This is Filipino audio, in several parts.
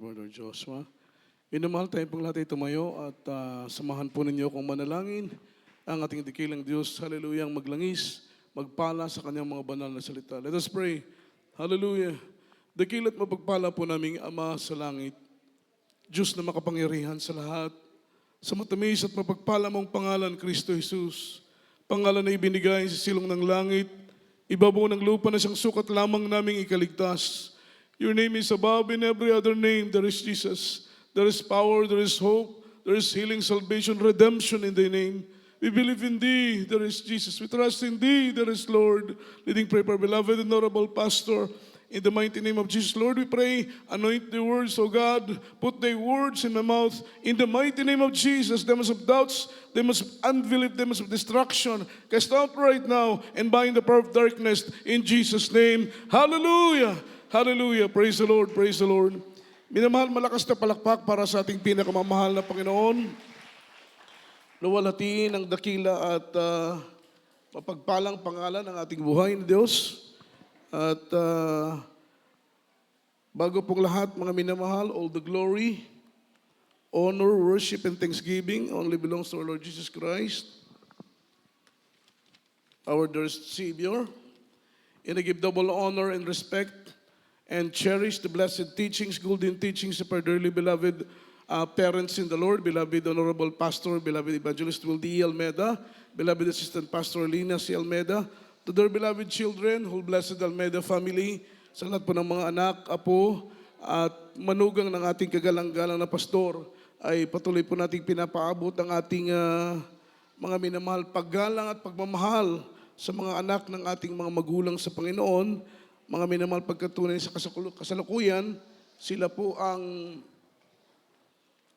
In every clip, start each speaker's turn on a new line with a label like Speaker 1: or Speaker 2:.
Speaker 1: Brother Joshua. Minamahal tayo pong lahat ay tumayo at samahan po ninyo kung manalangin ang ating dikilang Diyos, hallelujah, ang maglangis, magpala sa kanyang mga banal na salita. Let us pray. Hallelujah. Dakil at mapagpala po naming Ama sa langit, Diyos na makapangyarihan sa lahat, sa matamis at mapagpala mong pangalan, Kristo Jesus, pangalan na ibinigay sa silong ng langit, ibabaw ng lupa na siyang sukat lamang naming ikaligtas. Your name is above in every other name. There is Jesus. There is power, there is hope, there is healing, salvation, redemption in thy name. We believe in thee, there is Jesus. We trust in thee, there is Lord. Leading prayer for our beloved and honorable pastor. In the mighty name of Jesus, Lord, we pray, anoint the words, O God, put thy words in my mouth. In the mighty name of Jesus, they must have doubts, they must have unbelief, they must have destruction. Cast out right now and bind the power of darkness in Jesus' name. Hallelujah! Hallelujah! Praise the Lord, praise the Lord. Minamahal, malakas na palakpak para sa ating pinakamamahal na Panginoon. Luwalhatiin ang dakila at mapagpalang pangalan ng ating buhay ni Diyos. At bago pong lahat, mga minamahal, all the glory, honor, worship, and thanksgiving only belongs to our Lord Jesus Christ, our dear Savior. And I give double honor and respect and cherish the blessed teachings, golden teachings of our dearly beloved parents in the Lord, beloved Honorable Pastor, beloved Evangelist Will D. Almeida, beloved Assistant Pastor Lina C. Almeida, to their beloved children, whole blessed Almeida family, sa lahat po ng mga anak, apo, at manugang ng ating kagalang-galang na pastor, ay patuloy po nating pinapaabot ang ating mga minamahal paggalang at pagmamahal sa mga anak ng ating mga magulang sa Panginoon. Mga minamahal pagkatunay sa kasalukuyan, sila po ang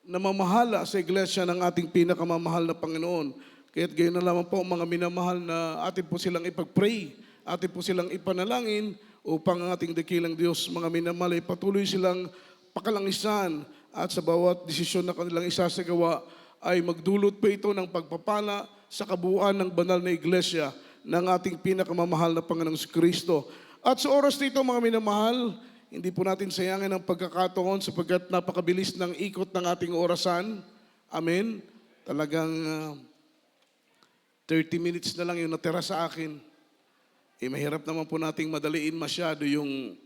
Speaker 1: namamahala sa iglesia ng ating pinakamamahal na Panginoon. Kaya't gayon na lamang po mga minamahal na atin po silang ipag-pray, atin po silang ipanalangin upang ang ating dakilang Diyos, mga minamahal, ay patuloy silang pakalangisan at sa bawat desisyon na kanilang isasagawa ay magdulot po ito ng pagpapala sa kabuuan ng banal na iglesia ng ating pinakamamahal na Panginoong Kristo. At sa oras nito, mga minamahal, hindi po natin sayangin ang pagkakataon sapagkat napakabilis ng ikot ng ating orasan. Amen. Talagang 30 minutes na lang yung natira sa akin. Mahirap naman po nating madaliin masyado yung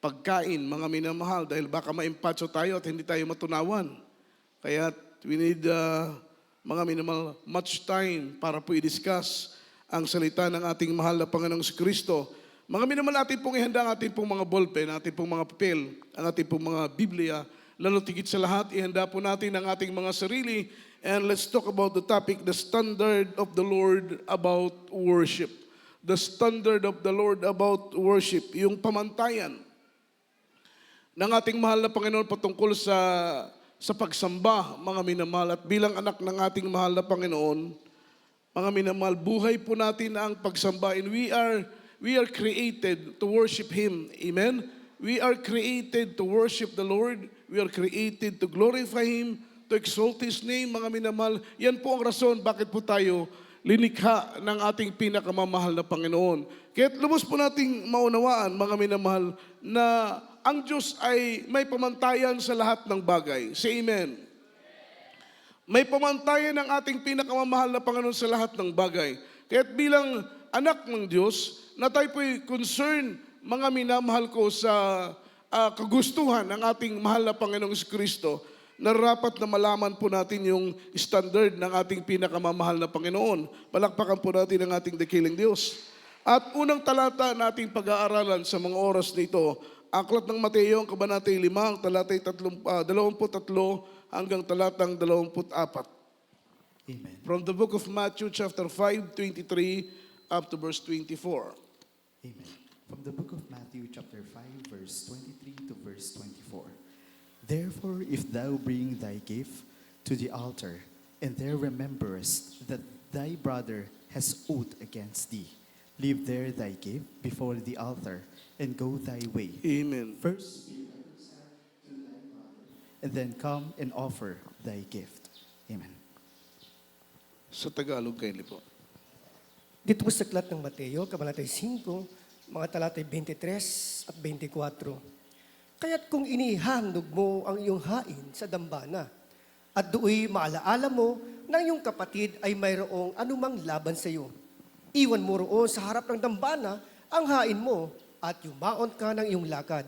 Speaker 1: pagkain, mga minamahal, dahil baka maimpatso tayo at hindi tayo matunawan. Kaya we need, mga minamahal, much time para po i-discuss ang salita ng ating mahal na Panginoong Kristo. Mga minamahal, atin pong ihanda ang ating pong mga ballpen, ating pong mga papel, ang ating pong mga Biblia. Lalo tigit sa lahat, ihanda po natin ang ating mga sarili. And let's talk about the topic, the standard of the Lord about worship. The standard of the Lord about worship. Yung pamantayan ng ating mahal na Panginoon patungkol sa pagsamba, mga minamahal. At bilang anak ng ating mahal na Panginoon, mga minamahal, buhay po natin ang pagsamba. And we are created to worship Him. Amen? We are created to worship the Lord. We are created to glorify Him, to exalt His name, mga minamahal. Yan po ang rason bakit po tayo linikha ng ating pinakamamahal na Panginoon. Kaya't lubos po nating maunawaan, mga minamahal, na ang Diyos ay may pamantayan sa lahat ng bagay. Say amen. May pamantayan ng ating pinakamamahal na Panginoon sa lahat ng bagay. Kaya't bilang anak ng Diyos, na tayo po'y concern, mga minamahal ko, sa kagustuhan ng ating mahal na Panginoong Kristo, narapat na malaman po natin yung standard ng ating pinakamamahal na Panginoon. Palakpakan po natin ang ating dakilang Diyos. At unang talata na ating pag-aaralan sa mga oras nito, Aklat ng Mateo, ang kabanatay 5, ang talatay 23 hanggang talatang 24.
Speaker 2: Amen.
Speaker 1: From the book of Matthew chapter 5, 23 up to verse 24.
Speaker 2: Amen. From the book of Matthew chapter 5, verse 23 to verse 24. Therefore, if thou bring thy gift to the altar, and there rememberest that thy brother has ought against thee, leave there thy gift before the altar, and go thy way.
Speaker 1: Amen.
Speaker 2: First, be reconciled to thy brother, and then come and offer thy gift. Amen.
Speaker 1: Sa Tagalog kayo po.
Speaker 3: Dito po sa Aklat ng Mateo, Kabanatay 5, mga talatay 23 at 24. Kaya't kung inihandog mo ang iyong hain sa dambana, at do'y maalaala mo na iyong kapatid ay mayroong anumang laban sa iyo, iwan mo roon sa harap ng dambana ang hain mo at yumaon ka ng iyong lakad.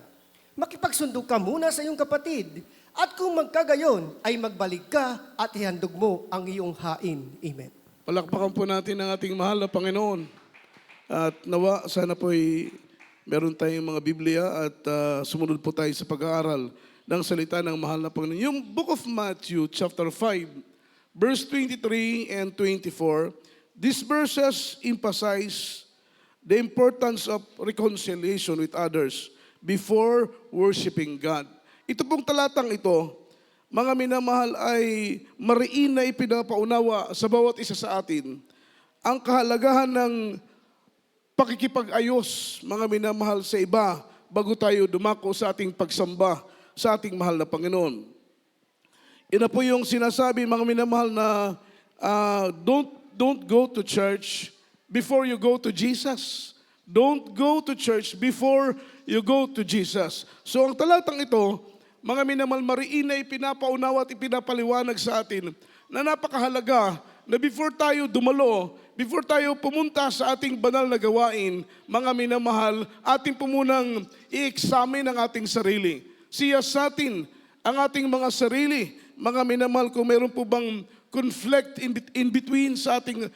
Speaker 3: Makipagsundo ka muna sa iyong kapatid, at kung magkagayon ay magbalik ka at ihandog mo ang iyong hain. Amen.
Speaker 1: Palakpakan po natin ang ating mahal na Panginoon. At nawa, sana po'y meron tayong mga Biblia at sumunod po tayo sa pag-aaral ng salita ng mahal na Panginoon. Yung Book of Matthew, chapter 5, verse 23 and 24, these verses emphasize the importance of reconciliation with others before worshiping God. Ito pong talatang ito, mga minamahal, ay mariin na ipinapaunawa sa bawat isa sa atin ang kahalagahan ng pakikipag-ayos, mga minamahal, sa iba bago tayo dumako sa ating pagsamba sa ating mahal na Panginoon. Yan na po yung sinasabi, mga minamahal, na don't go to church before you go to Jesus. Don't go to church before you go to Jesus. So ang talatang ito, mga minamahal, mariin na ipinapaunawa at ipinapaliwanag sa atin na napakahalaga na before tayo dumalo, before tayo pumunta sa ating banal na gawain, mga minamahal, atin po munang i-examine ang ating sarili. Siyasatin ang ating mga sarili, mga minamahal, kung meron po bang conflict in between sa ating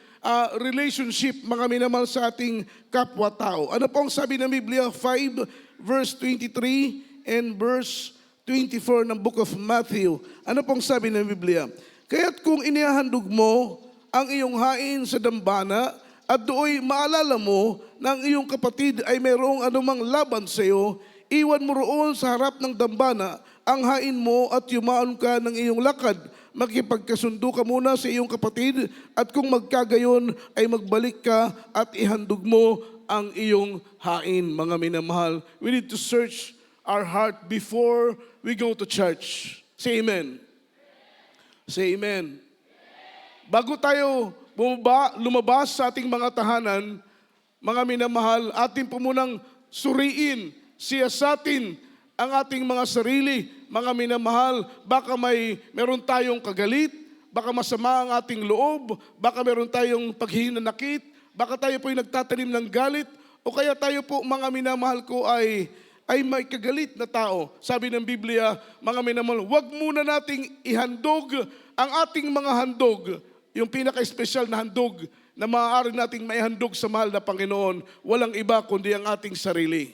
Speaker 1: relationship, mga minamahal, sa ating kapwa-tao. Ano po ang sabi ng Biblia? 5 verse 23 and verse 24 ng Book of Matthew. Ano pong sabi ng Biblia? Kaya't kung inihahandog mo ang iyong hain sa dambana at do'y maalala mo na ang iyong kapatid ay mayroong anumang laban sa iyo, iwan mo roon sa harap ng dambana ang hain mo at yumaon ka ng iyong lakad. Makipagkasundo ka muna sa iyong kapatid at kung magkagayon ay magbalik ka at ihandog mo ang iyong hain. Mga minamahal, we need to search our heart before we go to church. Say amen. Say amen. Bago tayo lumabas sa ating mga tahanan, mga minamahal, atin po munang suriin, siyasatin ang ating mga sarili, mga minamahal. Baka meron tayong kagalit, baka masama ang ating loob, baka meron tayong paghihinanakit, baka tayo po'y nagtatanim ng galit, o kaya tayo po, mga minamahal ko, ay may kagalit na tao. Sabi ng Biblia, mga minamahal, huwag muna nating ihandog ang ating mga handog, yung pinaka-espesyal na handog na maaari nating maihandog sa mahal na Panginoon, walang iba kundi ang ating sarili.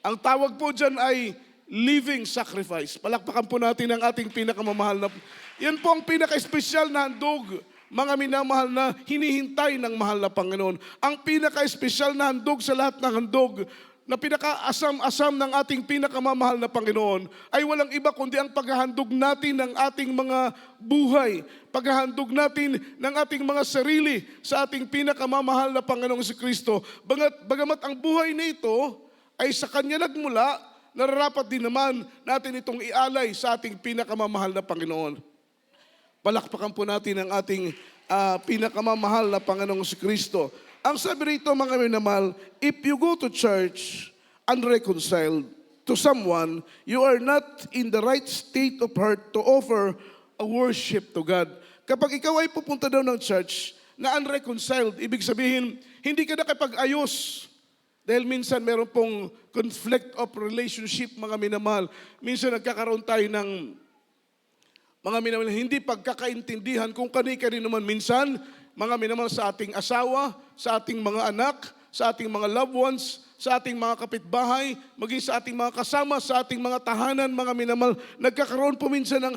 Speaker 1: Ang tawag po dyan ay living sacrifice. Palakpakan po natin ang ating pinakamamahal na. Yan po ang pinaka-espesyal na handog, mga minamahal, na hinihintay ng mahal na Panginoon. Ang pinaka-espesyal na handog sa lahat ng handog, na pinaka-asam-asam ng ating pinakamamahal na Panginoon, ay walang iba kundi ang paghahandog natin ng ating mga buhay, paghahandog natin ng ating mga sarili sa ating pinakamamahal na Panginoong Jesucristo. Bagamat ang buhay na ito ay sa Kanya nagmula, nararapat din naman natin itong ialay sa ating pinakamamahal na Panginoon. Palakpakan po natin ang ating pinakamamahal na Panginoong Jesucristo. Ang sabi rito, mga minamahal, if you go to church unreconciled to someone, you are not in the right state of heart to offer a worship to God. Kapag ikaw ay pupunta daw ng church na unreconciled, ibig sabihin, hindi ka nakipag-ayos. Dahil minsan meron pong conflict of relationship, mga minamahal. Minsan nagkakaroon tayo ng mga minamahal, hindi pagkakaintindihan kung kani-kani naman minsan, mga minamahal, sa ating asawa, sa ating mga anak, sa ating mga loved ones, sa ating mga kapitbahay, maging sa ating mga kasama, sa ating mga tahanan, mga minamahal. Nagkakaroon po minsan ng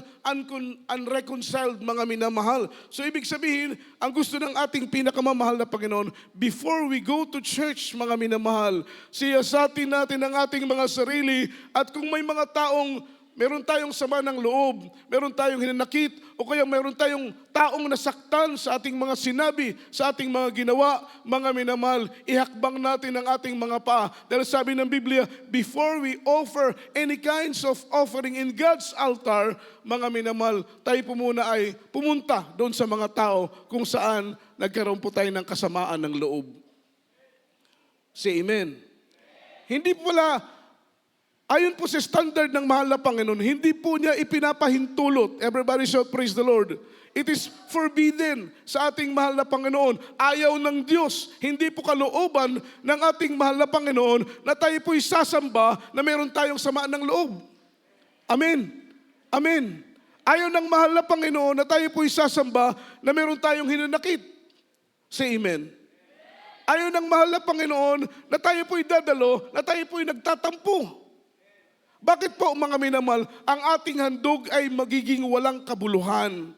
Speaker 1: unreconciled, mga minamahal. So ibig sabihin, ang gusto ng ating pinakamamahal na Panginoon, before we go to church, mga minamahal, siyasatin natin ang ating mga sarili, at kung may mga taong meron tayong sama ng loob, meron tayong hinanakit, o kaya meron tayong taong nasaktan sa ating mga sinabi, sa ating mga ginawa, mga minamahal, ihakbang natin ang ating mga paa. Dahil sabi ng Biblia, before we offer any kinds of offering in God's altar, mga minamahal, tayo po muna ay pumunta doon sa mga tao kung saan nagkaroon po tayo ng kasamaan ng loob. Say amen. Hindi po pala Ayon po sa standard ng mahal na Panginoon, hindi po niya ipinapahintulot. Everybody shout, praise the Lord. It is forbidden sa ating mahal na Panginoon. Ayaw ng Diyos. Hindi po kalooban ng ating mahal na Panginoon na tayo po'y sasamba na meron tayong samaan ng loob. Amen. Amen. Ayaw ng mahal na Panginoon na tayo po'y sasamba na meron tayong hinanakit. Say amen. Ayaw ng mahal na Panginoon na tayo po'y dadalo, na tayo po'y nagtatampo. Bakit po mga minamahal, ang ating handog ay magiging walang kabuluhan.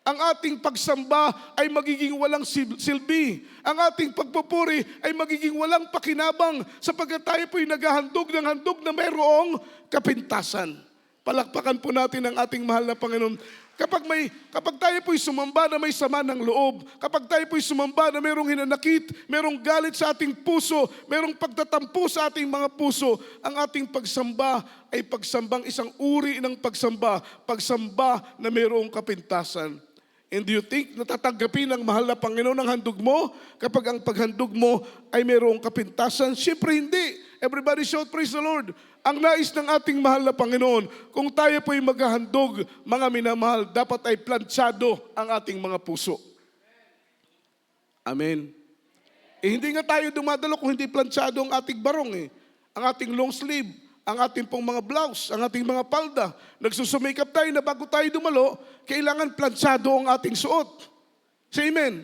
Speaker 1: Ang ating pagsamba ay magiging walang silbi. Ang ating pagpupuri ay magiging walang pakinabang sapagkat tayo po'y naghahandog ng handog na mayroong kapintasan. Palakpakan po natin ang ating mahal na Panginoon. Kapag tayo po'y sumamba na may sama ng loob, kapag tayo po'y sumamba na mayroong hinanakit, mayroong galit sa ating puso, mayroong pagtatampo sa ating mga puso, ang ating pagsamba ay pagsambang isang uri ng pagsamba na mayroong kapintasan. And do you think natatanggapin ng mahal na Panginoon ang handog mo kapag ang paghandog mo ay mayroong kapintasan? Siyempre hindi. Everybody shout, praise the Lord. Ang nais ng ating mahal na Panginoon, kung tayo po'y maghahandog, mga minamahal, dapat ay plantsado ang ating mga puso. Amen. Hindi nga tayo dumadalo kung hindi plantsado ang ating barong ang ating long sleeve, ang ating pong mga blouse, ang ating mga palda. Nagsusumikap tayo na bago tayo dumalo, kailangan plantsado ang ating suot. Say amen.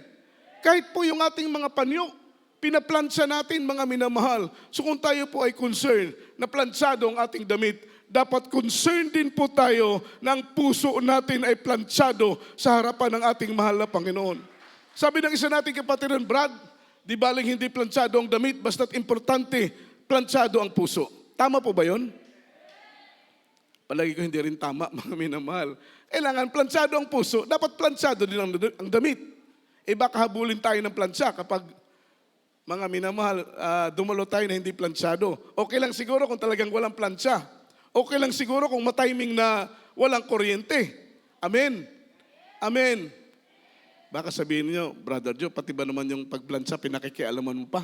Speaker 1: Kahit po yung ating mga panyo, pinaplansya natin mga minamahal. So kung tayo po ay concerned na plantsado ang ating damit, dapat concerned din po tayo na ang puso natin ay plantsado sa harapan ng ating mahal na Panginoon. Sabi ng isa nating kapatiran, Brad, di baling hindi plantsado ang damit, basta't importante, plantsado ang puso. Tama po ba yun? Palagi ko hindi rin tama, mga minamahal. Kailangan plantsado ang puso, dapat plantsado din ang damit. Baka habulin tayo ng plansya kapag mga minamahal, dumalo tayo na hindi plantsado. Okay lang siguro kung talagang walang plansya. Okay lang siguro kung matiming na walang kuryente. Amen. Amen. Baka sabihin niyo, Brother Joe, pati ba naman yung pagplansya, pinakikialaman mo pa?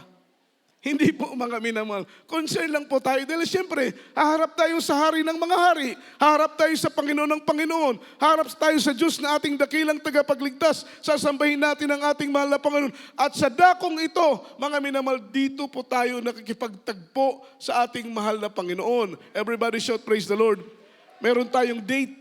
Speaker 1: Hindi po mga minamahal. Concern lang po tayo dahil siyempre, haharap tayo sa hari ng mga hari. Haharap tayo sa Panginoon ng Panginoon. Haharap tayo sa Diyos na ating dakilang tagapagligtas. Sasambahin natin ang ating mahal na Panginoon. At sa dakong ito, mga minamahal, dito po tayo nakikipagtagpo sa ating mahal na Panginoon. Everybody shout, praise the Lord. Meron tayong date.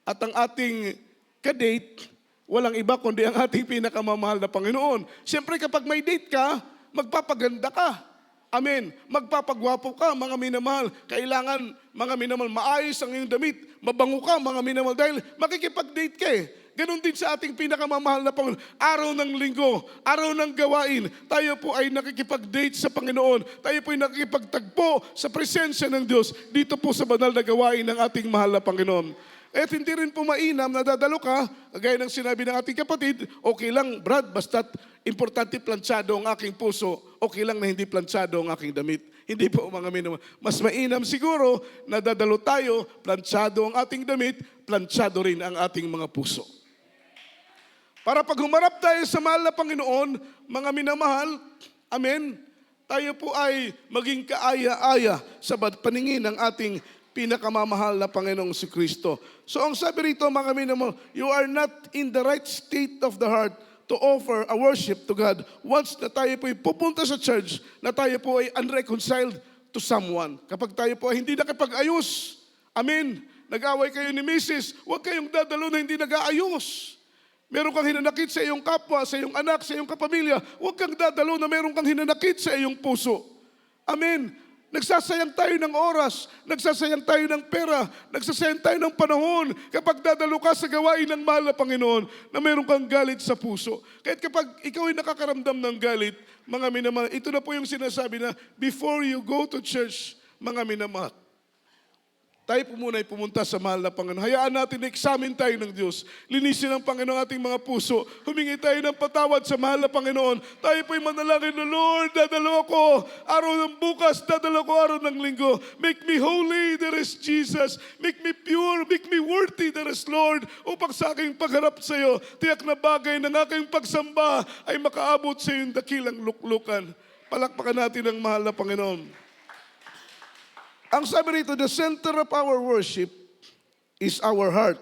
Speaker 1: At ang ating ka-date, walang iba kundi ang ating pinakamamahal na Panginoon. Siyempre kapag may date ka, magpapaganda ka. Amen. Magpapagwapo ka, mga minamahal. Kailangan, mga minamahal, maayos ang iyong damit. Mabango ka, mga minamahal, dahil makikipag-date ka Ganon din sa ating pinakamamahal na Panginoon. Araw ng linggo, araw ng gawain, tayo po ay nakikipag-date sa Panginoon. Tayo po ay nakikipagtagpo sa presensya ng Diyos dito po sa banal na gawain ng ating mahal na Panginoon. At hindi rin po mainam na dadalo ka, gaya ng sinabi ng ating kapatid, okay lang, Brad, basta't importante plantsado ang aking puso, okay lang na hindi plantsado ang aking damit. Hindi po mga minamahal. Mas mainam siguro na dadalo tayo, plantsado ang ating damit, plantsado rin ang ating mga puso. Para pag humarap tayo sa mahal na Panginoon, mga minamahal, amen, tayo po ay maging kaaya-aya sa paningin ng ating pinakamamahal na Panginoong si Kristo. So ang sabi rito mga minamahal, you are not in the right state of the heart to offer a worship to God. Once na tayo po ay pupunta sa church, na tayo po ay unreconciled to someone. Kapag tayo po ay hindi nakipag-ayos, amen, nag-away kayo ni Mrs., huwag kayong dadalo na hindi nag-aayos. Meron kang hinanakit sa iyong kapwa, sa iyong anak, sa iyong kapamilya, huwag kang dadalo na meron kang hinanakit sa iyong puso. Amen. Nagsasayang tayo ng oras, nagsasayang tayo ng pera, nagsasayang tayo ng panahon kapag dadalo ka sa gawain ng mahal na Panginoon na meron kang galit sa puso. Kahit kapag ikaw ay nakakaramdam ng galit, mga minamahal, ito na po yung sinasabi na before you go to church, mga minamahal, tayo po muna ay pumunta sa mahal na Panginoon. Hayaan natin na examine tayo ng Diyos. Linisin ng Panginoon ating mga puso. Humingi tayo ng patawad sa mahal na Panginoon. Tayo po ay manalangin na, Lord, dadalo ako. Araw ng bukas, dadalo ko araw ng linggo. Make me holy, there is Jesus. Make me pure, make me worthy, there is Lord. Upang sa aking pagharap sa iyo, tiyak na bagay ng aking pagsamba ay makaabot sa iyong dakilang luklukan. Palakpakan natin ang mahal na Panginoon. Ang sabi rito, the center of our worship is our heart.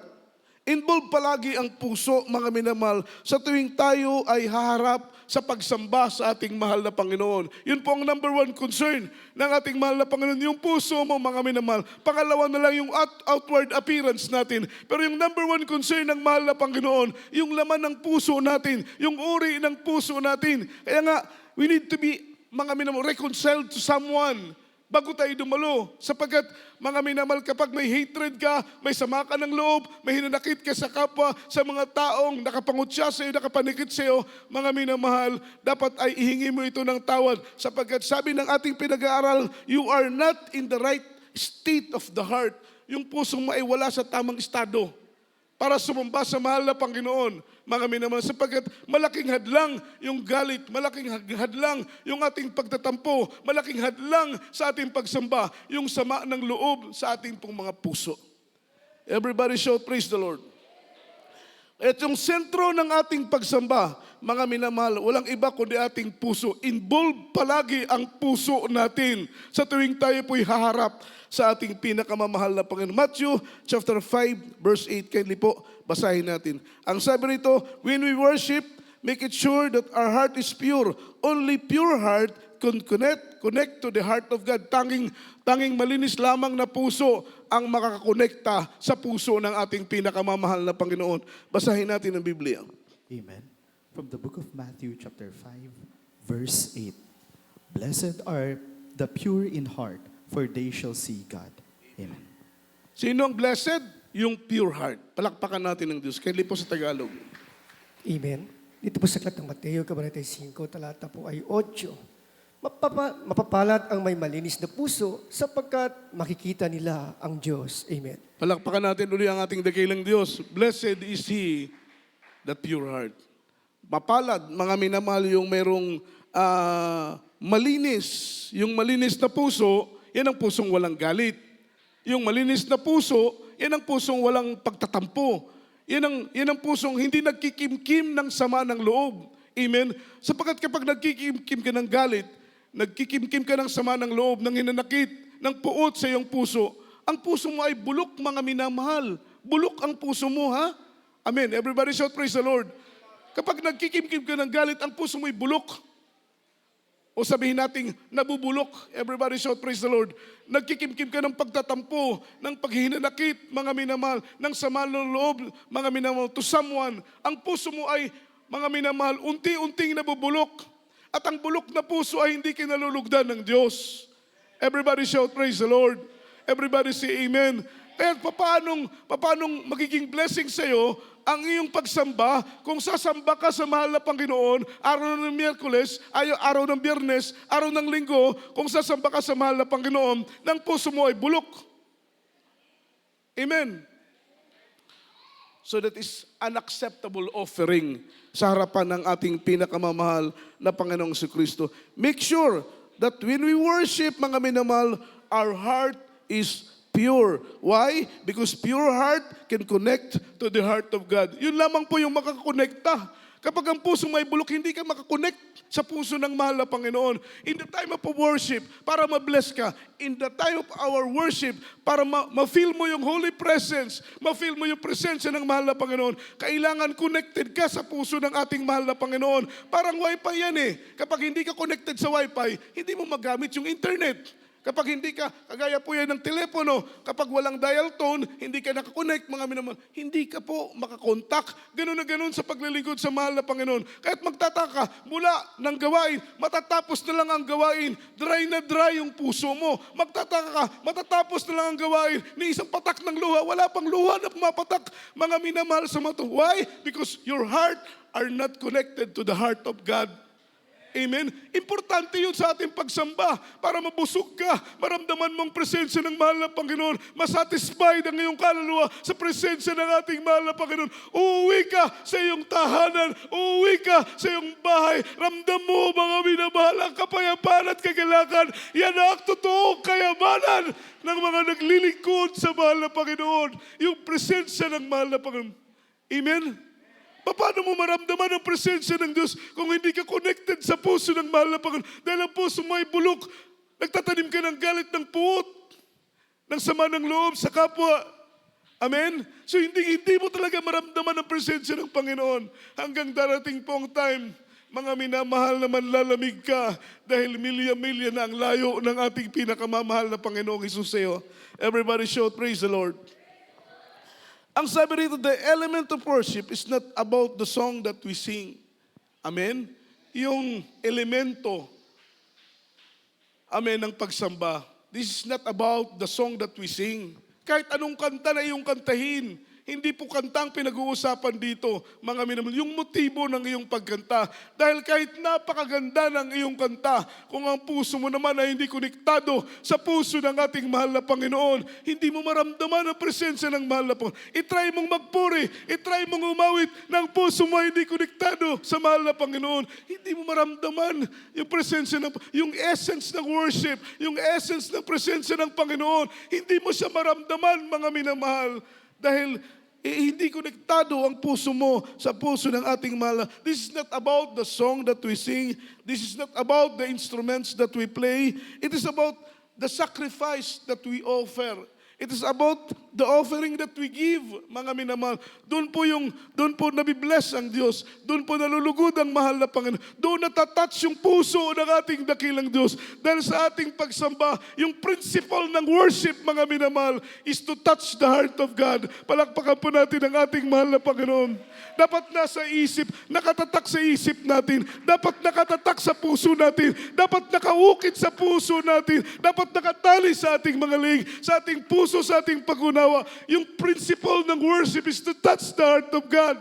Speaker 1: Involve palagi ang puso, mga minamahal, sa tuwing tayo ay haharap sa pagsamba sa ating mahal na Panginoon. Yun po ang number one concern ng ating mahal na Panginoon, yung puso mo, mga minamahal. Pangalawa na lang yung outward appearance natin. Pero yung number one concern ng mahal na Panginoon, yung laman ng puso natin, yung uri ng puso natin. Kaya nga, we need to be, mga minamahal, reconciled to someone bago tayo dumalo. Sapagkat, mga minamahal, kapag may hatred ka, may sama ka ng loob, may hinanakit ka sa kapwa, sa mga taong nakapangutya sa iyo, nakapanikit sa iyo, mga minamahal, dapat ay ihingi mo ito ng tawad. Sapagkat sabi ng ating pinag-aaral, you are not in the right state of the heart. Yung puso mo ay wala sa tamang estado para sumamba sa mahal na Panginoon, mga minamahal, sapagkat malaking hadlang yung galit, malaking hadlang yung ating pagtatampo, malaking hadlang sa ating pagsamba, yung sama ng loob sa ating pong mga puso. Everybody shout, praise the Lord. At yung sentro ng ating pagsamba, mga minamahal, walang iba kundi ating puso. Involve palagi ang puso natin sa tuwing tayo po'y haharap sa ating pinakamamahal na Panginoon. Matthew chapter 5 verse 8, kindly po, basahin natin. Ang sabi rito, when we worship, make it sure that our heart is pure. Only pure heart can connect to the heart of God. Tanging malinis lamang na puso ang makakakonekta sa puso ng ating pinakamamahal na Panginoon. Basahin natin ang Biblia.
Speaker 2: Amen. From the book of Matthew chapter 5, verse 8. Blessed are the pure in heart, for they shall see God. Amen.
Speaker 1: Sino ang blessed? Yung pure heart. Palakpakan natin ng Diyos. Kindly po sa Tagalog.
Speaker 3: Amen. Dito po sa aklat ng Mateo, Kabanata 5, talata po ay 8. Mapapalad ang may malinis na puso sapagkat makikita nila ang Diyos. Amen.
Speaker 1: Palakpakan natin uli ang ating dakilang Diyos. Blessed is He that pure heart. Mapalad, mga minamahal, yung merong malinis. Yung malinis na puso, yan ang pusong walang galit. Yung malinis na puso, yan ang pusong walang pagtatampo. Yan ang pusong hindi nagkikimkim ng sama ng loob. Amen? Sapagkat kapag nagkikimkim ka ng galit, nagkikimkim ka ng sama ng loob, ng hinanakit, ng puot sa iyong puso, ang puso mo ay bulok, mga minamahal. Bulok ang puso mo, ha? Amen. Everybody shout, praise the Lord. Kapag nagkikimkim ka ng galit, ang puso mo ay bulok. O sabihin natin, nabubulok. Everybody shout, praise the Lord. Nagkikimkim ka ng pagtatampo, ng paghihinanakit, mga minamahal, ng sama ng loob, mga minamahal, to someone. Ang puso mo ay, mga minamahal, unti-unting nabubulok. At ang bulok na puso ay hindi kinalulugdan ng Diyos. Everybody shout, praise the Lord. Everybody say amen. Kaya paanong magiging blessing sa iyo ang iyong pagsamba kung sasamba ka sa mahal na Panginoon araw ng Miyerkules, araw ng Biyernes, araw ng Linggo, kung sasamba ka sa mahal na Panginoon, ng puso mo ay bulok. Amen. So that is unacceptable offering sa harapan ng ating pinakamamahal na Panginoong Jesucristo. Make sure that when we worship, mga minamahal, our heart is pure. Why? Because pure heart can connect to the heart of God. Yun lamang po yung makakonekta. Kapag ang puso may bulok, hindi ka makakonect sa puso ng mahal na Panginoon. In the time of worship, para ma-bless ka. In the time of our worship, para ma-feel mo yung holy presence, ma-feel mo yung presensya ng mahal na Panginoon, kailangan connected ka sa puso ng ating mahal na Panginoon. Parang wifi yan eh. Kapag hindi ka connected sa wifi, hindi mo magamit yung internet. Kapag hindi ka, kagaya po yan ng telepono, kapag walang dial tone, hindi ka nakakonect, mga minamahal, hindi ka po makakontak. Ganun na ganun sa paglilingkod sa mahal na Panginoon. Kaya't magtataka, mula ng gawain, matatapos na lang ang gawain, dry na dry yung puso mo. Magtataka ka, matatapos na lang ang gawain, ni isang patak ng luha, wala pang luha na pumapatak, mga minamahal sa mato. Why? Because your heart are not connected to the heart of God. Amen? Importante yun sa ating pagsamba para mabusog ka, maramdaman mong presensya ng mahal na Panginoon, masatisfied ang iyong kaluluwa sa presensya ng ating mahal na Panginoon. Uuwi ka sa iyong tahanan, uuwi ka sa iyong bahay, ramdam mo mga minamahal ang kapayapaan at kagalakan. Yan ang totoong kayamanan ng mga naglilingkod sa mahal na Panginoon. Yung presensya ng mahal na Panginoon. Amen? Paano mo maramdaman ang presensya ng Diyos kung hindi ka connected sa puso ng mahal na Panginoon? Dahil ang puso mo ay bulok, nagtatanim ka ng galit ng puot. ng sama ng loob sa kapwa. Amen? So hindi mo talaga maramdaman ang presensya ng Panginoon hanggang darating po ang time, mga minamahal na manlalamig ka dahil milya-milya na ang layo ng ating pinakamamahal na Panginoong Hesus sa'yo. Everybody shout, praise the Lord. Ang sabi rito, the element of worship is not about the song that we sing. Amen? Yung elemento, amen, ng pagsamba. This is not about the song that we sing. Kahit anong kanta na iyong kantahin, hindi po kanta ang pinag-uusapan dito, mga minamahal. Yung motibo ng iyong pagkanta. Dahil kahit napakaganda ng iyong kanta, kung ang puso mo naman ay hindi konektado sa puso ng ating mahal na Panginoon, hindi mo maramdaman ang presensya ng mahal na Panginoon. I-try mong magpuri, i-try mong umawit ng puso mo ay hindi konektado sa mahal na Panginoon. Hindi mo maramdaman yung presensya yung essence ng worship, yung essence ng presensya ng Panginoon. Hindi mo siya maramdaman, mga minamahal. Dahil hindi konektado ang puso mo sa puso ng ating mahal. This is not about the song that we sing. This is not about the instruments that we play. It is about the sacrifice that we offer. It is about the offering that we give, mga minamahal. Doon po nabibless ang Diyos. Doon po nalulugod ang mahal na Panginoon. Doon natatouch yung puso ng ating dakilang Diyos. Dahil sa ating pagsamba, yung principle ng worship, mga minamahal, is to touch the heart of God. Palakpakan po natin ang ating mahal na Panginoon. Dapat nasa isip, nakatatak sa isip natin. Dapat nakatatak sa puso natin. Dapat nakaukit sa puso natin. Dapat nakatali sa ating mga leeg, sa ating puso, sa ating pag-unawa. Yung principle ng worship is to touch the heart of God.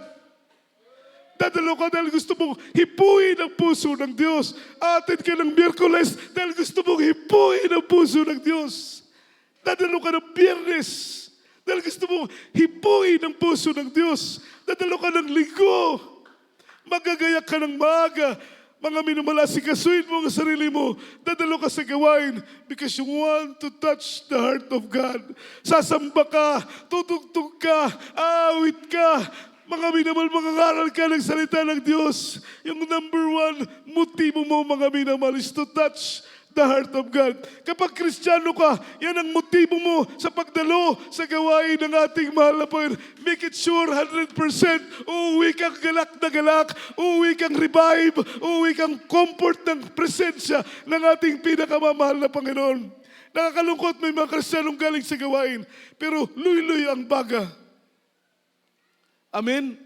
Speaker 1: Dadalo ka dahil gusto mong hipuin ang puso ng Diyos. Atin ka ng Miyerkules dahil gusto mong hipuin ang puso ng Diyos. Dadalo ka ng Biyernes dahil gusto mong hipuin ang puso ng Diyos. Dadalo ka ng Linggo. Magagayak ka ng maaga. Mga minamahal, asikasuhin mo ang sarili mo. Dadalo ka sa gawain because you want to touch the heart of God. Sasamba ka, tutugtog ka, awit ka. Mga minamahal, mangangaral ka ng salita ng Diyos. Yung number one motibo mo, mga minamahal, is to touch the heart of God. Kapag Kristiyano ka, yan ang motibo mo sa pagdalo sa gawain ng ating mahal na Panginoon. Make it sure 100%. Uuwi kang galak na galak. Uuwi kang revive. Uuwi kang comfort ng presensya ng ating pinakamamahal na Panginoon. Nakakalungkot may mga Kristiyanong galing sa gawain, pero luy-luy ang baga. Amen?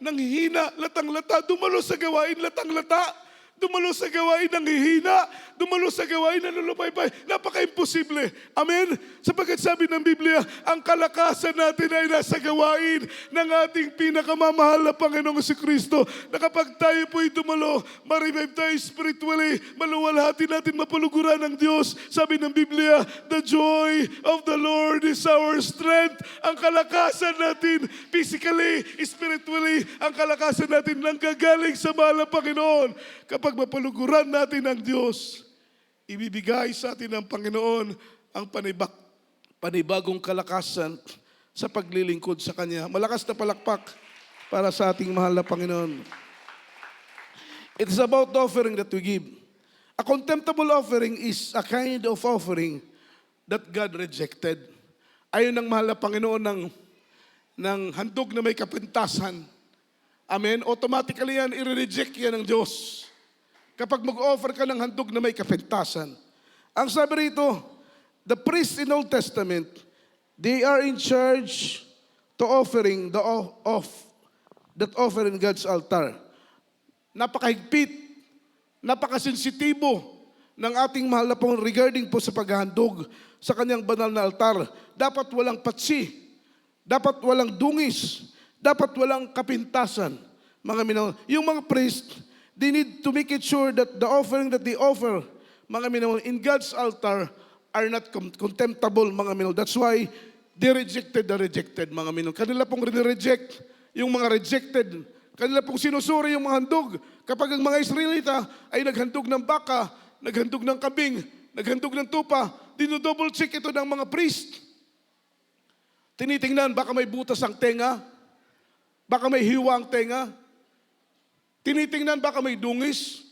Speaker 1: Nanghihina, latang-lata, dumalo sa gawain, latang-lata. Dumalo sa gawain ng hihina. Dumalo sa gawain ng lulupaypay. Napaka-imposible. Amen? Sapagkat sabi ng Biblia, ang kalakasan natin ay nasa gawain ng ating pinakamamahal na Panginoong Jesucristo. Na kapag tayo po'y dumalo, ma-revive tayo spiritually, maluwalhati natin, mapuluguran ng Diyos. Sabi ng Biblia, the joy of the Lord is our strength. Ang kalakasan natin, physically, spiritually, ang kalakasan natin nanggagaling sa mahal na Panginoon. Kapag mapaluguran natin ang Diyos, ibibigay sa atin ng Panginoon ang panibagong kalakasan sa paglilingkod sa Kanya. Malakas na palakpak para sa ating mahal na Panginoon. It is about the offering that we give. A contemptible offering is a kind of offering that God rejected. Ayon ng mahal na Panginoon ng handog na may kapintasan. Amen? Automatically yan, i-reject yan ng Diyos. Kapag mag-offer ka ng handog na may kapintasan. Ang sabi rito, the priests in Old Testament, they are in charge to offering that offer in God's altar. Napakahigpit, napakasensitibo ng ating mahal na Panginoon regarding po sa paghahandog sa kanyang banal na altar. Dapat walang patsi, dapat walang dungis, dapat walang kapintasan. Mga minamahal, yung mga priest, they need to make it sure that the offering that they offer, mga minamahal, in God's altar are not contemptible, mga minamahal. That's why they rejected the rejected, mga minamahal. Kanila pong reject yung mga rejected. Kanila pong sinusuri yung mga handog. Kapag ang mga Israelita ay naghandog ng baka, naghandog ng kabing, naghandog ng tupa, dinodouble check ito ng mga priest. Tinitingnan, baka may butas ang tenga, baka may hiwa ang tenga, tinitingnan baka may dungis.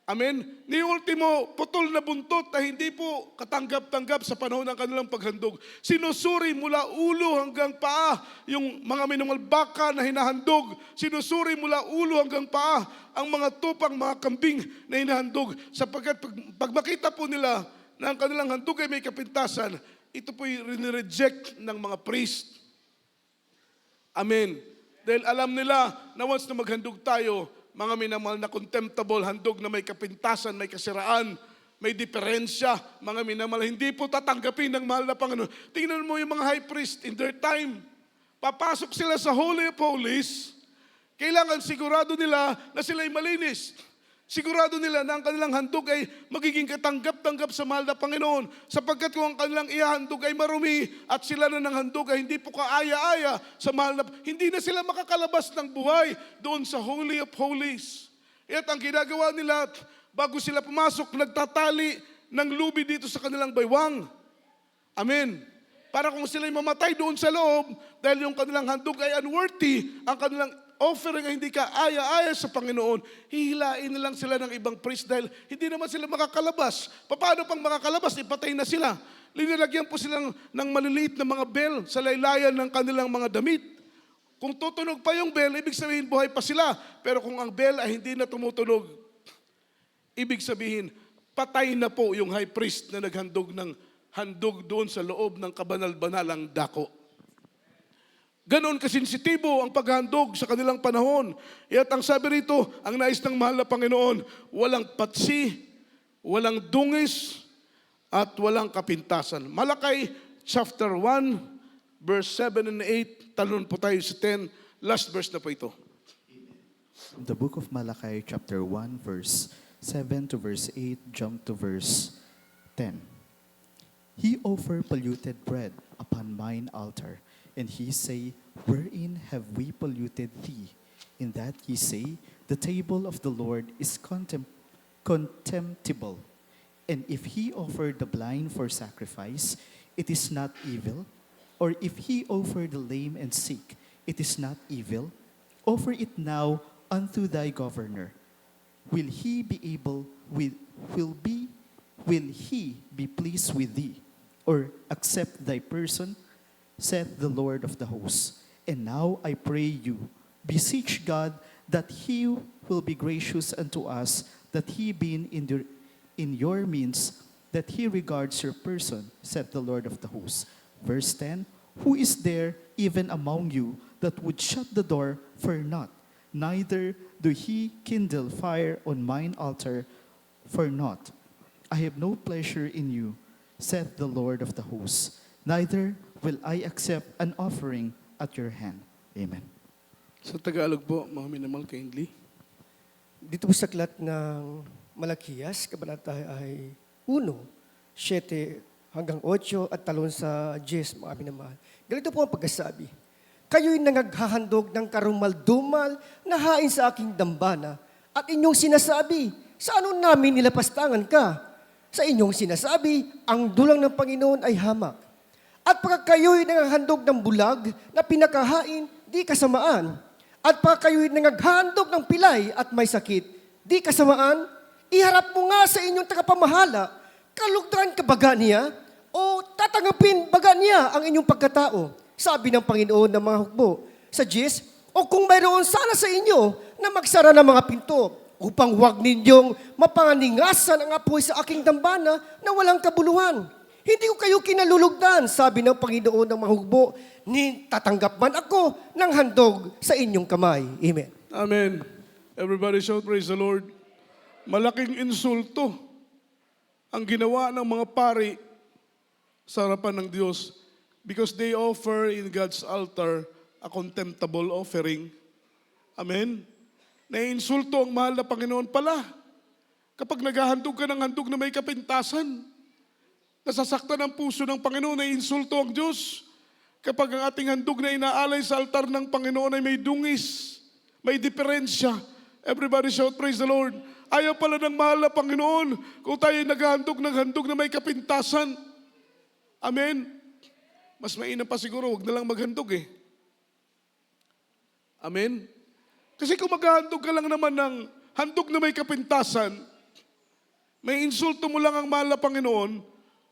Speaker 1: Amen? Ni ultimo, putol na buntot na hindi po katanggap-tanggap sa panahon ng kanilang paghandog. Sinusuri mula ulo hanggang paa yung mga minimal baka na hinahandog. Sinusuri mula ulo hanggang paa ang mga tupang, mga kambing na hinahandog. Sapagkat pag makita po nila na ang kanilang handog ay may kapintasan, ito po'y rinireject ng mga priest. Amen. Dahil alam nila na once na maghandog tayo, mga minamahal na contemptible, handog na may kapintasan, may kasiraan, may diferensya, mga minamahal, hindi po tatanggapin ng mahal na Panginoon. Tingnan mo yung mga high priest in their time. Papasok sila sa Holy of Holies, kailangan sigurado nila na sila'y malinis. Sigurado nila na ang kanilang handog ay magiging katanggap-tanggap sa mahal na Panginoon. Sapagkat kung ang kanilang ihahandog ay marumi at sila na ng handog ay hindi po kaaya-aya sa mahal na, hindi na sila makakalabas ng buhay doon sa Holy of Holies. At ang ginagawa nila, bago sila pumasok, nagtatali ng lubi dito sa kanilang baywang. Amen. Para kung sila'y mamatay doon sa loob, dahil yung kanilang handog ay unworthy, ang kanilang offering ay hindi ka aya-aya sa Panginoon, hihilain na lang sila ng ibang priest dahil hindi naman sila makakalabas. Paano pang makakalabas? Ipatay na sila. Linalagyan po silang ng maliliit na mga bell sa laylayan ng kanilang mga damit. Kung tutunog pa yung bell, ibig sabihin buhay pa sila. Pero kung ang bell ay hindi na tumutunog, ibig sabihin, patay na po yung high priest na naghandog ng handog doon sa loob ng kabanal-banalang dako. Ganon kasensitibo ang paghandog sa kanilang panahon. At ang sabi rito, ang nais ng mahal na Panginoon, walang patsi, walang dungis, at walang kapintasan. Malakay chapter 1, verse 7 and 8. Talon po tayo sa 10. Last verse na po ito.
Speaker 2: From the book of Malachi, chapter 1, verse 7 to verse 8, jump to verse 10. He offered polluted bread upon mine altar, and he say, wherein have we polluted thee? In that ye say, the table of the Lord is contemptible. And if he offer the blind for sacrifice, it is not evil. Or if he offer the lame and sick, it is not evil. Offer it now unto thy governor. Will he be pleased with thee, or accept thy person? Saith the Lord of the hosts. And now I pray you, beseech God that he will be gracious unto us, that he being in your means, that he regards your person, saith the Lord of the hosts. Verse 10, who is there even among you that would shut the door for naught? Neither do he kindle fire on mine altar for naught. I have no pleasure in you, saith the Lord of the hosts. Neither will I accept an offering at your hand. Amen.
Speaker 1: Sa Tagalog po, mga minamahal kindly.
Speaker 3: Dito po sa aklat ng Malakias, kabanata ay 1, 7 hanggang 8 at talon sa 10, mga minamahal. Ganito po ang pagkasabi. Kayo'y nangaghahandog ng karumal-dumal na hain sa aking dambana at inyong sinasabi, sa ano namin nilapastangan ka? Sa inyong sinasabi, ang dulang ng Panginoon ay hamak. At pagka kayo'y nanghahandog ng bulag na pinakahain, di kasamaan. At pagka kayo'y nanghahandog ng pilay at may sakit, di kasamaan, iharap mo nga sa inyong tagapamahala, kalugdan ka baga niya, o tatanggapin baga niya ang inyong pagkatao. Sabi ng Panginoon ng mga hukbo sa 10, o kung mayroon sana sa inyo na magsara ng mga pinto, upang huwag ninyong mapanganingasan ang apoy sa aking dambana na walang kabuluhan. Hindi ko kayo kinalulugdan, sabi ng Panginoon ng mga hukbo, ni tatanggap man ako ng handog sa inyong kamay. Amen.
Speaker 1: Amen. Everybody shout, praise the Lord. Malaking insulto ang ginawa ng mga pari sa harapan ng Diyos because they offer in God's altar a contemptible offering. Amen. Naiinsulto ang mahal na Panginoon pala. Kapag naghahandog ka ng handog na may kapintasan, nasasaktan ang puso ng Panginoon, naiinsulto ang Diyos. Kapag ang ating handog na inaalay sa altar ng Panginoon ay may dungis, may diferensya. Everybody shout, praise the Lord. Ayaw pala ng mahal na Panginoon kung tayo naghahandog ng handog na may kapintasan. Amen. Mas mainam pa siguro, huwag na lang maghandog eh. Amen. Kasi kung maghahandog ka lang naman ng handog na may kapintasan, may insulto mo lang ang mahal na Panginoon,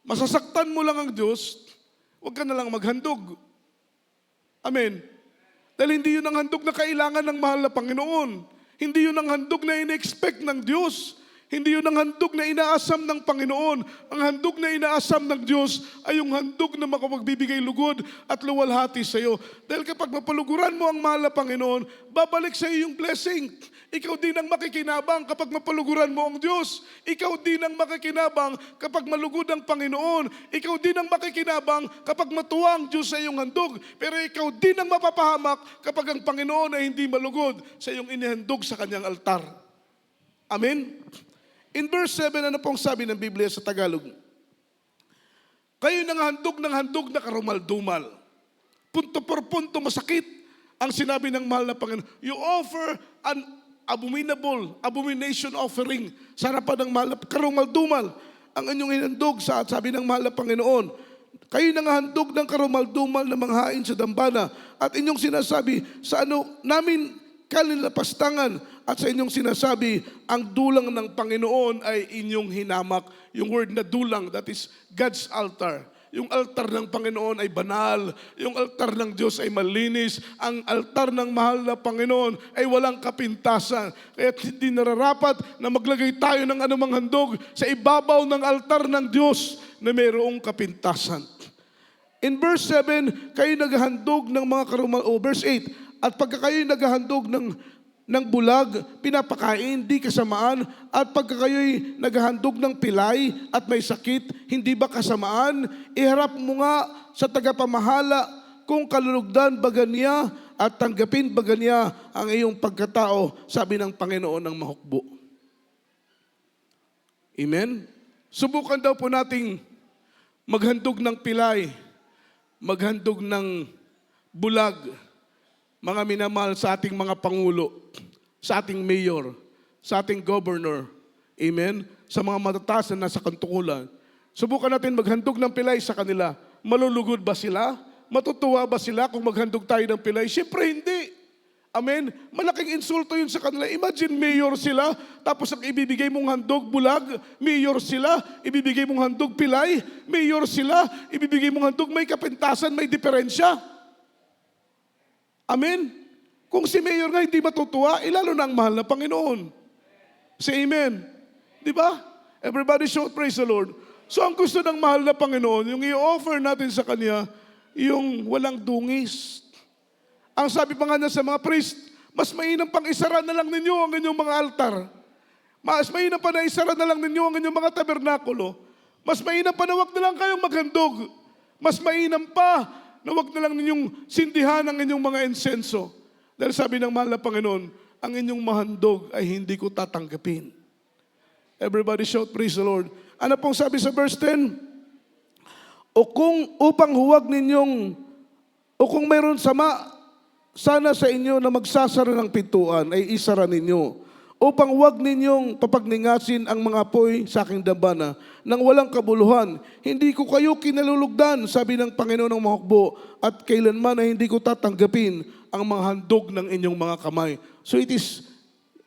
Speaker 1: masasaktan mo lang ang Diyos, huwag ka na lang maghandog. Amen. Dahil hindi yun ang handog na kailangan ng mahal na Panginoon. Hindi yun ang handog na ina-expect ng Diyos. Hindi yun ang handog na inaasam ng Panginoon. Ang handog na inaasam ng Diyos ay yung handog na makapagbibigay lugod at luwalhati sa iyo. Dahil kapag mapaluguran mo ang mahal na Panginoon, babalik sa iyo yung blessing. Ikaw din ang makikinabang kapag mapaluguran mo ang Diyos. Ikaw din ang makikinabang kapag malugod ang Panginoon. Ikaw din ang makikinabang kapag matuwa ang Diyos sa iyong handog. Pero ikaw din ang mapapahamak kapag ang Panginoon ay hindi malugod sa iyong inihandog sa kanyang altar. Amen? In verse 7, ano pong sabi ng Biblia sa Tagalog? Kayo ng handog na karumal-dumal. Punto por punto masakit ang sinabi ng mahal na Panginoon. You offer an abomination offering sa harapan ng mahal na karumal-dumal. Ang inyong hinandog sa sabi ng mahal na Panginoon. Kayo ng handog ng karumal-dumal na manghain sa dambana at inyong sinasabi sa ano namin kalilapastangan at sa inyong sinasabi, ang dulang ng Panginoon ay inyong hinamak. Yung word na dulang, that is God's altar. Yung altar ng Panginoon ay banal. Yung altar ng Diyos ay malinis. Ang altar ng mahal na Panginoon ay walang kapintasan. Kaya hindi nararapat na maglagay tayo ng anumang handog sa ibabaw ng altar ng Diyos na mayroong kapintasan. In verse 7, kayo naghahandog ng mga verse 8, at pagka kayo'y naghahandog ng bulag, pinapakain, di kasamaan, at pagka kayo'y naghahandog ng pilay at may sakit, hindi ba kasamaan? Iharap mo nga sa tagapamahala kung kalulugdan baga niya at tanggapin baga niya ang iyong pagkatao, sabi ng Panginoon ng mahukbo. Amen? Subukan daw po nating maghandog ng pilay, maghandog ng bulag, mga minamahal sa ating mga pangulo, sa ating mayor, sa ating governor, amen, sa mga matataas na nasa kantukulan. Subukan natin maghandog ng pilay sa kanila. Malulugod ba sila? Matutuwa ba sila kung maghandog tayo ng pilay? Siyempre hindi. Amen? Malaking insulto yun sa kanila. Imagine mayor sila, tapos ang ibibigay mong handog bulag, mayor sila, ibibigay mong handog pilay, mayor sila, ibibigay mong handog may kapintasan, may diferensya. Amen? Kung si Mayor nga hindi matutuwa, lalo na ang mahal na Panginoon. Say amen. Di ba? Everybody shout praise the Lord. So ang gusto ng mahal na Panginoon, yung i-offer natin sa Kanya, yung walang dungis. Ang sabi pa nga niya sa mga priest, mas mainam pang isara na lang ninyo ang inyong mga altar. Mas mainam pa na isara na lang ninyo ang inyong mga tabernakulo. Mas mainam pa na wag na lang kayong maghandog. Mas mainam pa na wag na lang ninyong sindihan ang inyong mga insenso. Dahil sabi ng mahal na Panginoon, ang inyong mahandog ay hindi ko tatanggapin. Everybody shout, praise the Lord. Ano pong sabi sa verse 10? O kung mayroon sana sa inyo na magsasara ng pintuan, ay isara ninyo. Upang wag ninyong papagningasin ang mga apoy sa aking dambana nang walang kabuluhan. Hindi ko kayo kinalulugdan, sabi ng Panginoon ng mahukbo, at kailanman ay hindi ko tatanggapin ang mga handog ng inyong mga kamay. So it is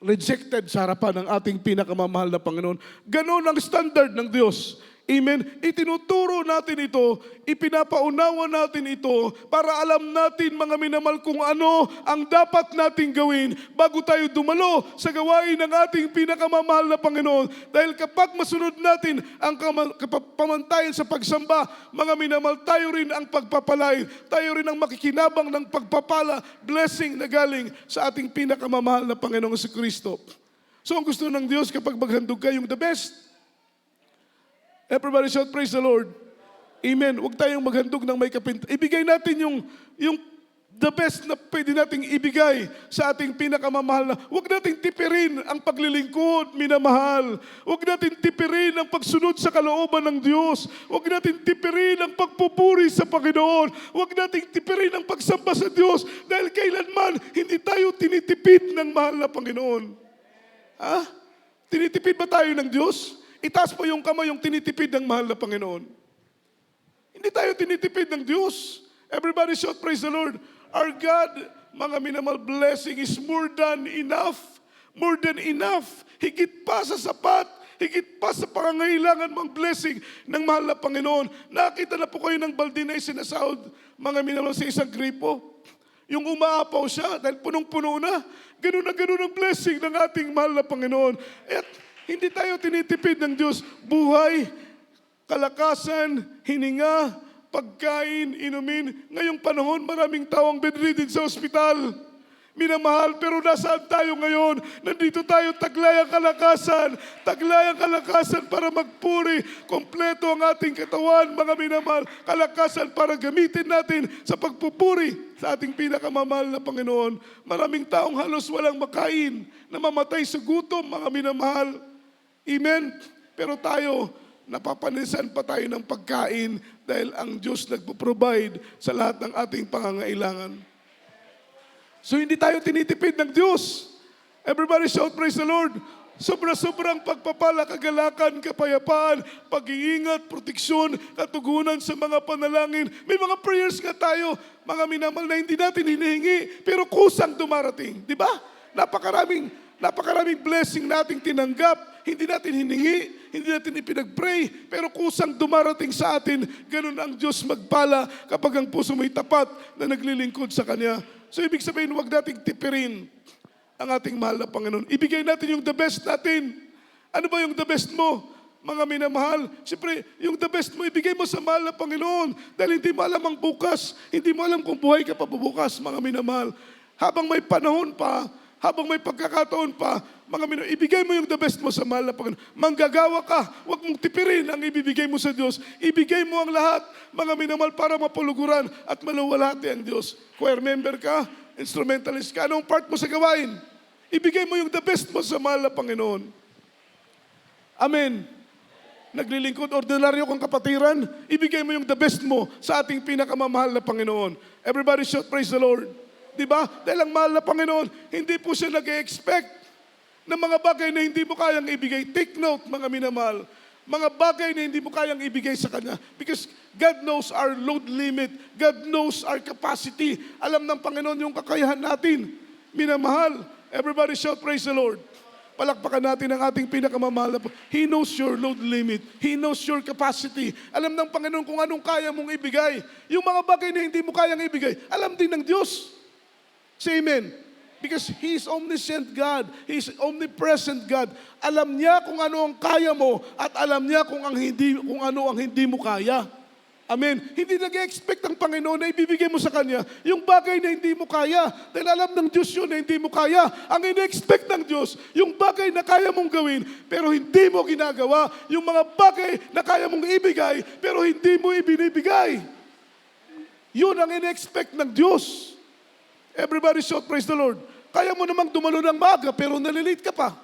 Speaker 1: rejected sa harapan ng ating pinakamamahal na Panginoon. Ganon ang standard ng Diyos. Amen. Itinuturo natin ito, ipinapaunawa natin ito para alam natin mga minamahal kung ano ang dapat nating gawin bago tayo dumalo sa gawain ng ating pinakamamahal na Panginoon. Dahil kapag masunod natin ang pamantayan sa pagsamba, mga minamahal, tayo rin ang pagpapalay, tayo rin ang makikinabang ng pagpapala, blessing na galing sa ating pinakamamahal na Panginoong Jesucristo. So ang gusto ng Diyos kapag maghandog ka yung the best. Everybody shout, praise the Lord. Amen. Huwag tayong maghandog ng may kapintasan. Ibigay natin yung the best na pwede nating ibigay sa ating pinakamamahal na. Huwag nating tipirin ang paglilingkod, minamahal. Huwag natin tipirin ang pagsunod sa kalooban ng Diyos. Huwag natin tipirin ang pagpupuri sa Panginoon. Huwag nating tipirin ang pagsamba sa Diyos dahil kailanman hindi tayo tinitipid ng mahal na Panginoon. Ha? Tinitipid ba tayo ng Diyos? Itaas po yung kamay yung tinitipid ng mahal na Panginoon. Hindi tayo tinitipid ng Diyos. Everybody shout, praise the Lord. Our God, mga minamahal, blessing is more than enough. More than enough. Higit pa sa sapat. higit pa sa pangangailangan mong blessing ng mahal na Panginoon. Nakita na po kayo ng balde na isinasahod, mga minamahal, sa isang gripo. Yung umaapaw siya dahil punong-puno na. Ganun ang blessing ng ating mahal na Panginoon. At hindi tayo tinitipid ng Diyos. Buhay, kalakasan, hininga, pagkain, inumin. Ngayong panahon, maraming tao ang bedridden sa ospital. Minamahal, pero nasaan tayo ngayon? Nandito tayo, taglayang kalakasan para magpuri. Kompleto ang ating katawan, mga minamahal. Kalakasan para gamitin natin sa pagpupuri sa ating pinakamamahal na Panginoon. Maraming taong halos walang makain, namamatay sa gutom, mga minamahal. Amen? Pero tayo, napapanisan pa tayo ng pagkain dahil ang Diyos nagpo-provide sa lahat ng ating pangangailangan. So hindi tayo tinitipid ng Diyos. Everybody shout, praise the Lord. Sobra-sobrang pagpapala, kagalakan, kapayapaan, pag-iingat, proteksyon, katugunan sa mga panalangin. May mga prayers nga tayo, mga minamahal, na hindi natin hinihingi, pero kusang dumarating. Di ba? Napakaraming blessing nating tinanggap, hindi natin hiningi, hindi natin ipinag-pray, pero kusang dumarating sa atin. Ganun ang Diyos magpala kapag ang puso mo'y tapat na naglilingkod sa Kanya. So ibig sabihin, huwag nating tipirin ang ating mahal na Panginoon. Ibigay natin yung the best natin. Ano ba yung the best mo, mga minamahal? Siyempre, yung the best mo, ibigay mo sa mahal na Panginoon. Dahil hindi mo alam ang bukas. Hindi mo alam kung buhay ka pa bukas, mga minamahal. Habang may panahon pa, habang may pagkakataon pa, mga minamahal, ibigay mo yung the best mo sa mahal na Panginoon. Manggagawa ka, huwag mong tipirin ang ibibigay mo sa Diyos. Ibigay mo ang lahat, mga minamahal, para mapuluguran at maluwalhati ang Diyos. Choir member ka, instrumentalist ka, anong part mo sa gawain? Ibigay mo yung the best mo sa mahal na Panginoon. Amen. Naglilingkod, ordinaryo kang kapatiran, ibigay mo yung the best mo sa ating pinakamamahal na Panginoon. Everybody shout, praise the Lord. Diba? Dahil ang mahal na Panginoon, hindi po siya nag-expect ng mga bagay na hindi mo kayang ibigay. Take note, mga minamahal. Mga bagay na hindi mo kayang ibigay sa Kanya. Because God knows our load limit. God knows our capacity. Alam ng Panginoon yung kakayahan natin. Minamahal. Everybody shout, praise the Lord. Palakpakan natin ang ating pinakamamahal. He knows your load limit. He knows your capacity. Alam ng Panginoon kung anong kaya mong ibigay. Yung mga bagay na hindi mo kayang ibigay, alam din ng Diyos. Say amen. Because He is omniscient God. He is omnipresent God. Alam niya kung ano ang kaya mo at alam niya kung ano ang hindi mo kaya. Amen. Hindi nag-expect ang Panginoon na ibibigay mo sa Kanya yung bagay na hindi mo kaya. Dahil alam ng Diyos yun na hindi mo kaya. Ang in-expect ng Diyos, yung bagay na kaya mong gawin, pero hindi mo ginagawa. Yung mga bagay na kaya mong ibigay, pero hindi mo ibinibigay. Yun ang in-expect ng Diyos. Everybody shout, praise the Lord. Kaya mo namang dumalo ng maaga, pero nalilate ka pa.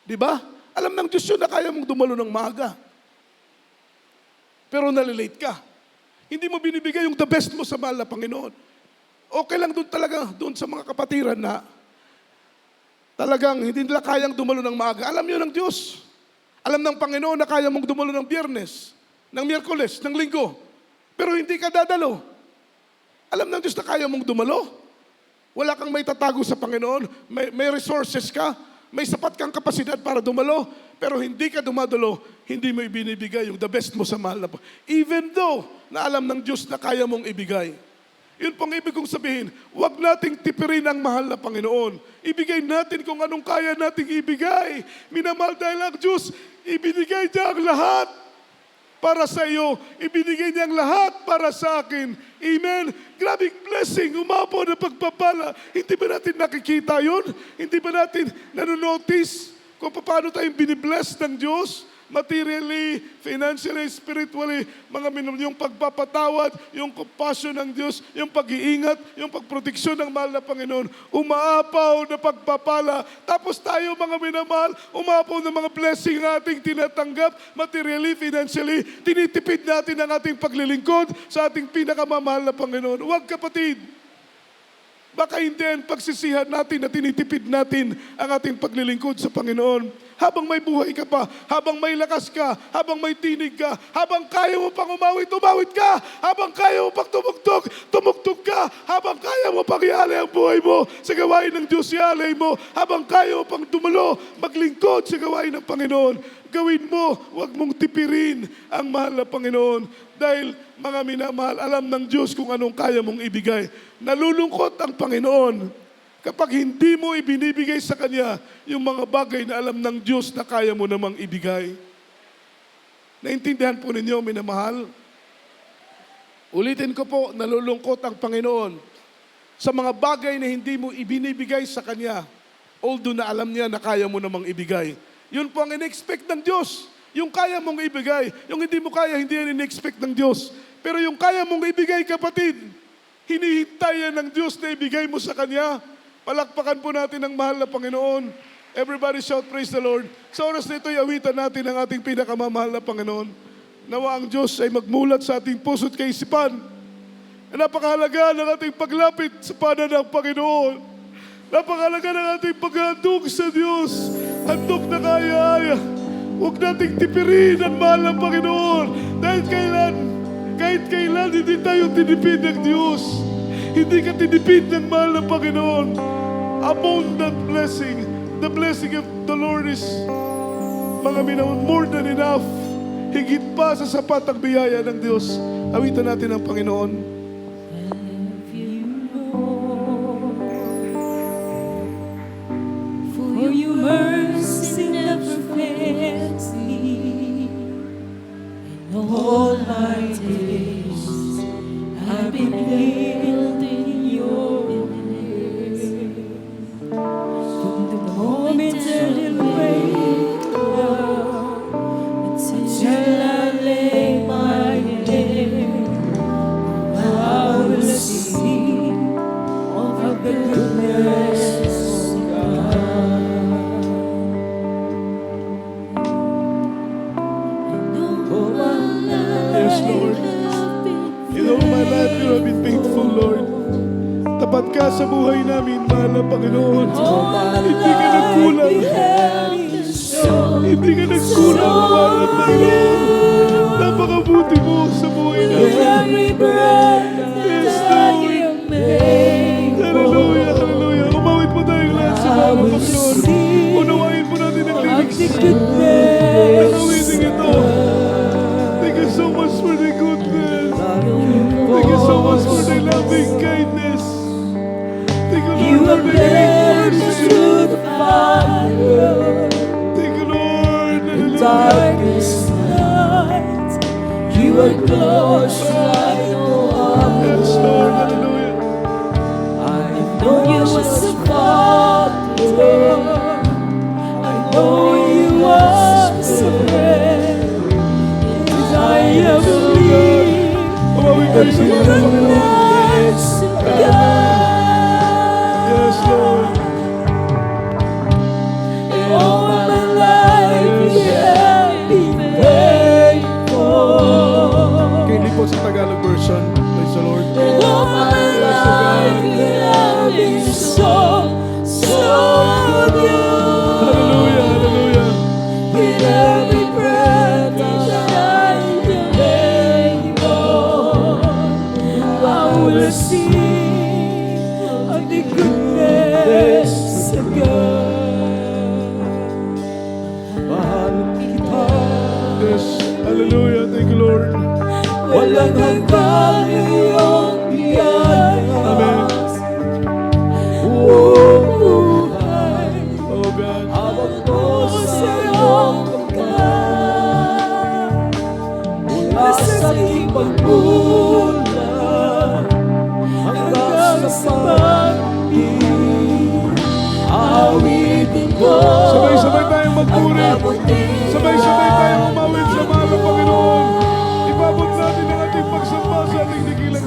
Speaker 1: Di ba? Alam ng Diyos yun na kaya mong dumalo ng maaga. Pero nalilate ka. Hindi mo binibigay yung the best mo sa mahal na Panginoon. Okay lang doon talaga, doon sa mga kapatiran na talagang hindi nila kayang dumalo ng maaga. Alam yun ng Diyos. Alam ng Panginoon na kaya mong dumalo ng Biyernes, ng Miyerkules, ng Linggo. Pero hindi ka dadalo. Alam ng Diyos na kaya mong dumalo. Wala kang may tatago sa Panginoon. May resources ka. May sapat kang kapasidad para dumalo. Pero hindi ka dumadalo, hindi mo ibinibigay yung the best mo sa mahal na Panginoon. Even though na alam ng Diyos na kaya mong ibigay. Yun pong ibig kong sabihin, huwag nating tipirin ang mahal na Panginoon. Ibigay natin kung anong kaya nating ibigay. Minamahal dahil ang Diyos, ibinigay niya ang lahat para sa iyo. Ibinigay niya ang lahat para sa akin. Amen. Grabing blessing, umapo na pagpapala. Hindi ba natin nakikita yun? Hindi ba natin nanonotice kung paano tayong binibless ng Diyos? Materially, financially, spiritually, yung pagpapatawad, yung compassion ng Diyos, yung pag-iingat, yung pagproteksyon ng mahal na Panginoon, umaapaw na pagpapala. Tapos tayo, mga minamahal, umaapaw na mga blessing na ating tinatanggap, materially, financially, tinitipid natin ang ating paglilingkod sa ating pinakamamahal na Panginoon. Huwag kapatid, baka hindi ang pagsisihan natin na tinitipid natin ang ating paglilingkod sa Panginoon. Habang may buhay ka pa, habang may lakas ka, habang may tinig ka, habang kaya mo pang umawit, umawit ka. Habang kaya mo pang tumugtog, tumugtog ka. Habang kaya mo pang ialay ang buhay mo sa gawain ng Diyos, ialay mo. Habang kaya mo pang dumalo, maglingkod sa gawain ng Panginoon, gawin mo, huwag mong tipirin ang mahal na Panginoon. Dahil mga minamahal, alam ng Diyos kung anong kaya mong ibigay. Nalulungkot ang Panginoon kapag hindi mo ibinibigay sa Kanya yung mga bagay na alam ng Diyos na kaya mo namang ibigay. Naintindihan po ninyo, minamahal? Ulitin ko po, nalulungkot ang Panginoon sa mga bagay na hindi mo ibinibigay sa Kanya, although na alam niya na kaya mo namang ibigay. Yun po ang in-expect ng Diyos. Yung kaya mong ibigay. Yung hindi mo kaya, hindi yan in-expect ng Diyos. Pero yung kaya mong ibigay, kapatid, hinihintay yan ng Diyos na ibigay mo sa Kanya. Palakpakan po natin ang mahal na Panginoon. Everybody shout, praise the Lord. Sa oras na ito'y awitan natin ang ating pinakamamahal na Panginoon. Nawa ang Diyos ay magmulat sa ating puso't kaisipan. Napakahalaga ng ating paglapit sa panan ng Panginoon. Napakahalaga ng ating paghandog sa Diyos. Handog na kaya-aya. Huwag nating tipirin ang mahal ng Panginoon. Kahit kailan, hindi tayo tinipid ng Diyos. Hindi ka tinipid ng mahal ng Panginoon. Abundant blessing. The blessing of the Lord is, mga minamahal, more than enough. Higit pa sa sapat ang biyaya ng Diyos. Awitan natin ang Panginoon.
Speaker 4: For your mercy never fails me. In all my days, I've been held in your embrace. From the moment that I wake up until I lay my head, I will sing of the goodness of God.
Speaker 1: Yes, Lord. In all my life, you have been faithful, Lord. Tapat ka sa buhay namin, mahal na Panginoon. Hindi ka nagkulang. Hindi ka nagkulang, mahal na Panginoon. Napakabuti mo sa buhay namin.
Speaker 4: Every breath
Speaker 1: Yes,
Speaker 4: that
Speaker 1: Lord.
Speaker 4: you make,
Speaker 1: Hallelujah, hallelujah. Umawit mo tayong lahat sa mahal na Panginoon. Unawain mo natin ang
Speaker 4: of
Speaker 1: lyrics.
Speaker 4: the goodness.
Speaker 1: Nawiting ito. Thank you so much for the goodness. Thank you so much for the loving kindness. Thank you,
Speaker 4: You
Speaker 1: Lord,
Speaker 4: have
Speaker 1: for the
Speaker 4: led me
Speaker 1: mercy.
Speaker 4: through the fire,
Speaker 1: Thank you, Lord.
Speaker 4: the
Speaker 1: Hallelujah.
Speaker 4: darkest night. You are close like no
Speaker 1: Yes,
Speaker 4: other.
Speaker 1: Lord. Hallelujah.
Speaker 4: I know you as a father. I know you as a friend. As I have believed
Speaker 1: Umawit tayo sa mahal na Panginoon.
Speaker 4: goodness of God.
Speaker 1: Yes, Lord.
Speaker 4: All my life you have been faithful.
Speaker 1: Kindly po sa Tagalog version. Praise the Lord.
Speaker 4: All my life you have been so good.
Speaker 1: Hallelujah. Hallelujah.
Speaker 4: With every breath that I am able, I will sing of the goodness of God.
Speaker 2: Mahal kita.
Speaker 1: Yes. Hallelujah. Thank you, Lord.
Speaker 4: Walang hanggang iyong biyaya.
Speaker 1: Amen.
Speaker 4: Buhay
Speaker 1: Oh, God.
Speaker 4: hawak mo sa iyong pagkat. Mula sa aking pagbulan hanggang sa pag-ibig, awitin ko
Speaker 1: Sabay-sabay tayong
Speaker 4: ang
Speaker 1: magpuri.
Speaker 4: kabuti.
Speaker 1: Sabay-sabay tayong umawit sa mahal na Panginoon. Ibabot natin ang ating pagsamba sa ating dakilang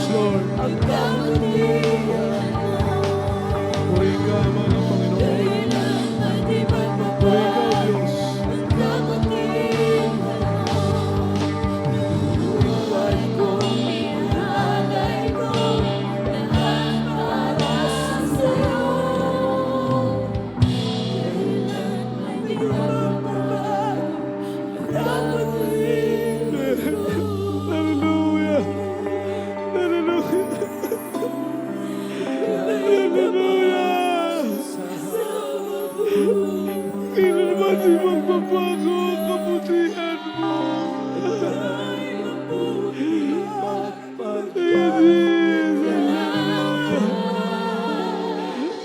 Speaker 1: Lord. Puri ka, mahal na Panginoon. Puri ka, O Diyos. Hallelujah. Hallelujah. Kailan ba di magbabago ang kabutihan mo?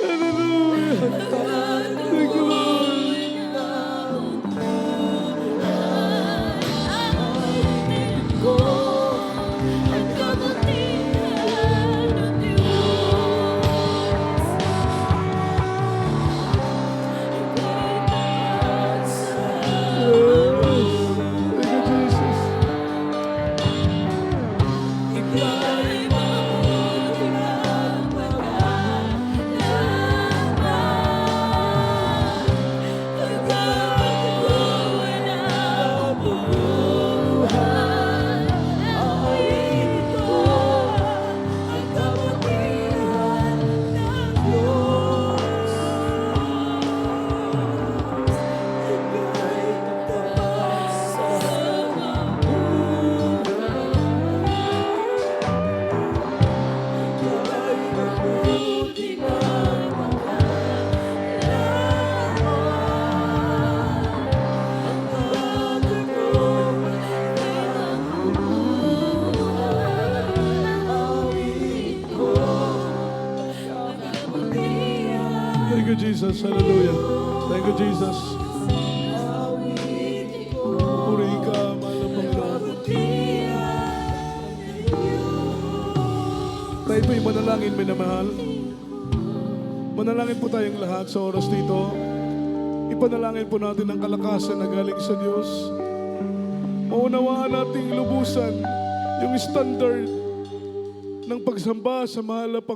Speaker 1: Hallelujah. Thank you, Lord. Thank you, Jesus. Thank you, Jesus. Hallelujah. Thank you, Jesus. Puri ka, mahal na Panginoon. Tayo po'y manalangin, minamahal. Manalangin po tayong lahat sa oras dito. Ipanalangin po natin ang kalakasan na galing sa Diyos. Maunawaan nating lubusan yung standard ng pagsamba sa mahal na Panginoon.